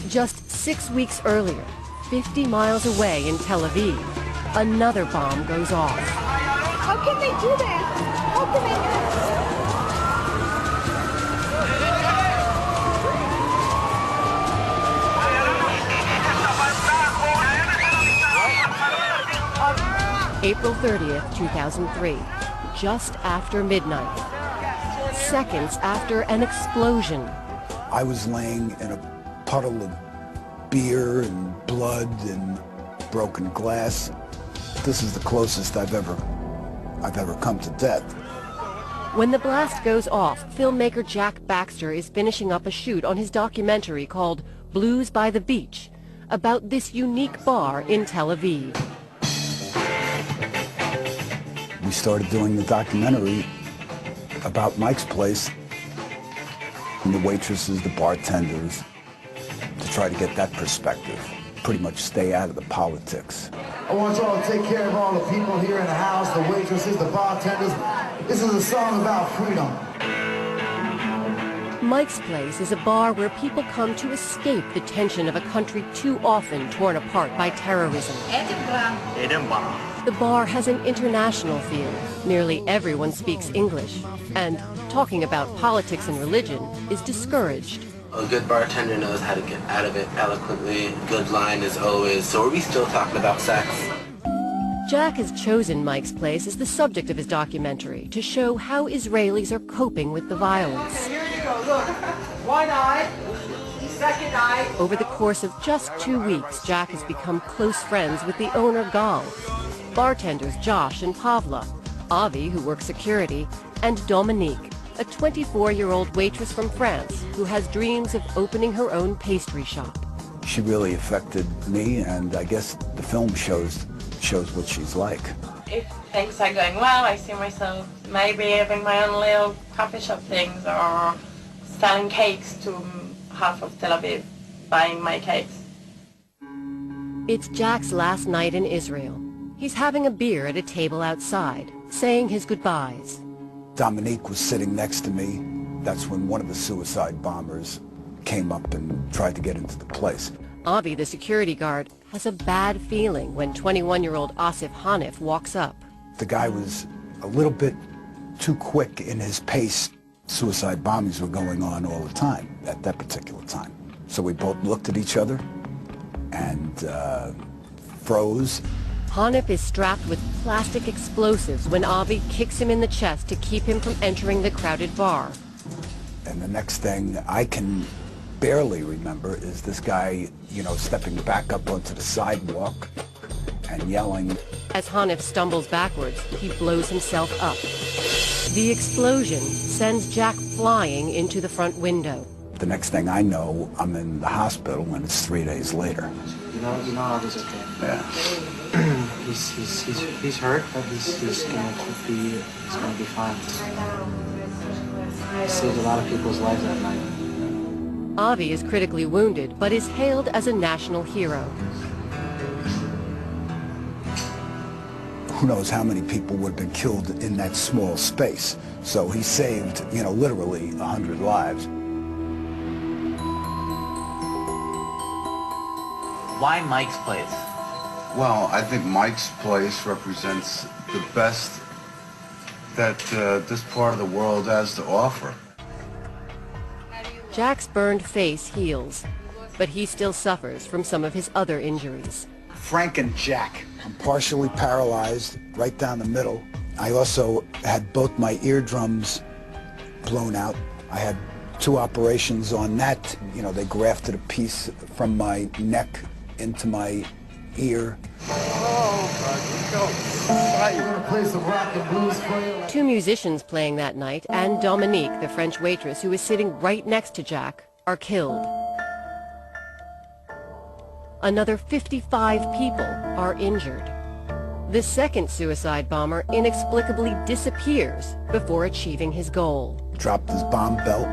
Just 6 weeks earlier, 50 miles away in Tel Aviv, another bomb goes off. How can they do this? How can they do this? April 30th, 2003, just after midnight. Seconds after an explosion. I was laying in a puddle of beer and blood and broken glass. This is the closest I've ever come to death. When the blast goes off, filmmaker Jack Baxter is finishing up a shoot on his documentary called Blues by the Beach, about this unique bar in Tel Aviv. We started doing the documentary about Mike's Place, and the waitresses, the bartenders, to try to get that perspective, pretty much stay out of the politics. I want y'all to take care of all the people here in the house, the waitresses, the bartenders. This is a song about freedom. Mike's Place is a bar where people come to escape the tension of a country too often torn apart by terrorism. Edinburgh. The bar has an international feel. Nearly everyone speaks English, and talking about politics and religion is discouraged. A good bartender knows how to get out of it eloquently. Good line is always, so are we still talking about sex? Jack has chosen Mike's Place as the subject of his documentary to show how Israelis are coping with the violence. Here you go, look. One eye, second eye. Over the course of just 2 weeks, Jack has become close friends with the owner, Gal, bartenders Josh and Pavla, Avi, who works security, and Dominique, a 24-year-old waitress from France who has dreams of opening her own pastry shop. She really affected me, and I guess the film shows what she's like. If things are going well, I see myself maybe having my own little coffee shop things or selling cakes to half of Tel Aviv, buying my cakes. It's Jack's last night in Israel. He's having a beer at a table outside, saying his goodbyes. Dominique was sitting next to me. That's when one of the suicide bombers came up and tried to get into the place. Avi, the security guard, has a bad feeling when 21-year-old Asif Hanif walks up. The guy was a little bit too quick in his pace. Suicide bombings were going on all the time at that particular time. So we both looked at each other and froze. Hanif is strapped with plastic explosives when Avi kicks him in the chest to keep him from entering the crowded bar. And the next thing I can barely remember is this guy, stepping back up onto the sidewalk and yelling. As Hanif stumbles backwards, he blows himself up. The explosion sends Jack flying into the front window. The next thing I know, I'm in the hospital, and it's 3 days later. You know Avi's okay. Yeah. he's hurt, but he's gonna be fine. He saved a lot of people's lives that night. Avi is critically wounded, but is hailed as a national hero. Who knows how many people would have been killed in that small space. So he saved, literally 100 lives. Why Mike's Place? Well, I think Mike's Place represents the best that this part of the world has to offer. Jack's burned face heals, but he still suffers from some of his other injuries. Frank and Jack. I'm partially paralyzed right down the middle. I also had both my eardrums blown out. I had 2 operations on that. They grafted a piece from my neck into my ear. We're gonna play some rock and blues for you. 2 musicians playing that night and Dominique, the French waitress who is sitting right next to Jack, are killed. Another 55 people are injured. The second suicide bomber inexplicably disappears before achieving his goal. Dropped his bomb belt,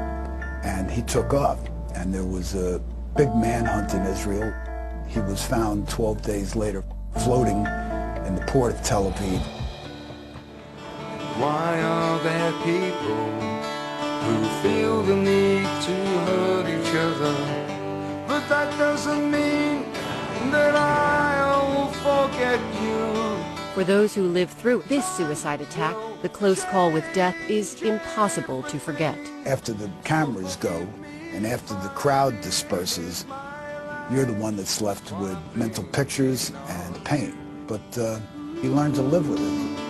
and he took off. And there was a big manhunt in Israel. He was found 12 days later, floating in the port of Tel Aviv. Why are there people who feel the need to hurt each other, but they that doesn't mean that I'll forget you. For those who lived through this suicide attack, the close call with death is impossible to forget. After the cameras go and after the crowd disperses, you're the one that's left with mental pictures and pain. But you learn to live with it.